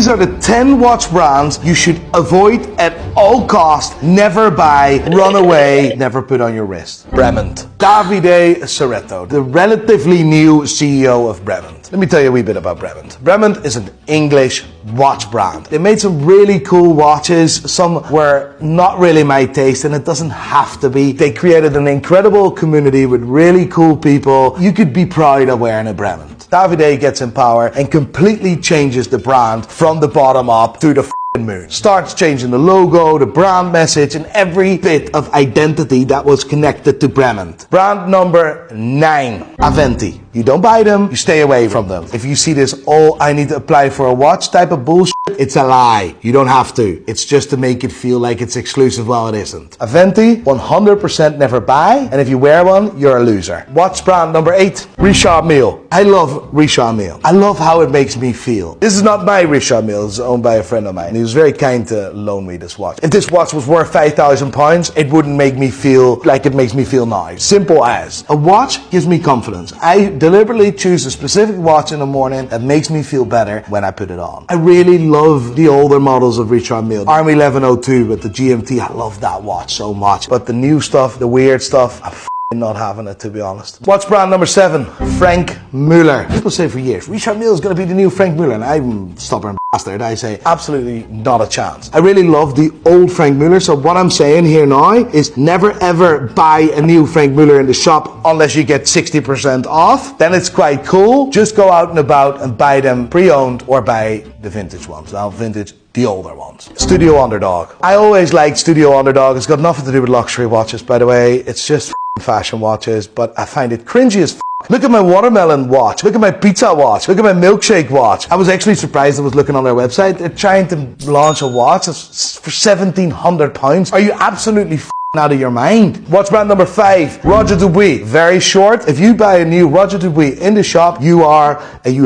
These are the 10 watch brands you should avoid at all costs, never buy, run away, never put on your wrist. Bremont. Davide Ceretto, the relatively new CEO of Bremont. Let me tell you a wee bit about Bremont. Bremont is an English watch brand. They made some really cool watches. Some were not really my taste, and it doesn't have to be. They created an incredible community with really cool people. You could be proud of wearing a Bremont. Davide gets in power and completely changes the brand from the bottom up to the moon. Starts changing the logo, the brand message, and every bit of identity that was connected to Bremont. Brand number 9, Aventi. You don't buy them, you stay away from them. If you see this, oh, I need to apply for a watch type of bullshit, it's a lie. You don't have to. It's just to make it feel like it's exclusive while it isn't. Aventi, 100% never buy, and if you wear one, you're a loser. Watch brand number 8, Richard Mille. I love Richard Mille. I love how it makes me feel. This is not my Richard Mille, it's owned by a friend of mine. He was very kind to loan me this watch. If this watch was worth £5,000, it wouldn't make me feel like it makes me feel now. Simple as. A watch gives me confidence. I deliberately choose a specific watch in the morning that makes me feel better when I put it on. I really love the older models of Richard Mille. Arm 1102 with the GMT, I love that watch so much. But the new stuff, the weird stuff, I'm not having it, to be honest. Watch brand number 7, Frank Muller. People say for years, Richard Mille is going to be the new Frank Muller, and I'm stubborn bastard. I say absolutely not a chance. I really love the old Frank Muller, so what I'm saying here now is never ever buy a new Frank Muller in the shop unless you get 60% off. Then it's quite cool. Just go out and about and buy them pre-owned or buy the vintage ones. Now vintage, the older ones. Studio Underdog. I always liked Studio Underdog. It's got nothing to do with luxury watches, by the way. It's just fashion watches, but I find it cringy as f***. Look at my watermelon watch. Look at my pizza watch. Look at my milkshake watch. I was actually surprised. I was looking on their website. They're trying to launch a watch that's for £1,700. Are you absolutely out of your mind? Watch brand number 5, Roger Dubuis. Very short. If you buy a new Roger Dubuis in the shop, you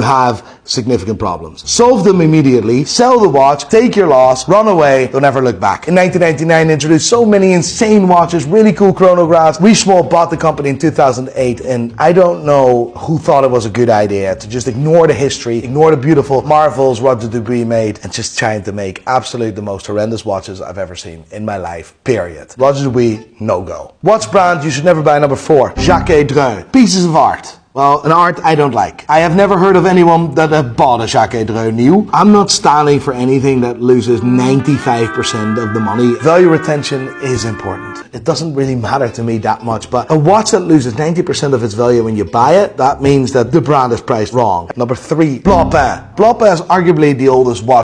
have significant problems. Solve them immediately, sell the watch, take your loss, run away, don't ever look back. In 1999, introduced so many insane watches, really cool chronographs. Richemont bought the company in 2008, and I don't know who thought it was a good idea to just ignore the history, ignore the beautiful marvels Roger Dubuis made, and just trying to make absolutely the most horrendous watches I've ever seen in my life, period. Roger Dubuis, no go. Watch brand you should never buy, number 4, Jacques Dreux. Pieces of art. Well, an art I don't like. I have never heard of anyone that have bought a Jacques Dreux new. I'm not standing for anything that loses 95% of the money. Value retention is important. It doesn't really matter to me that much, but a watch that loses 90% of its value when you buy it, that means that the brand is priced wrong. Number 3, Blancpain. Blancpain is arguably the oldest watch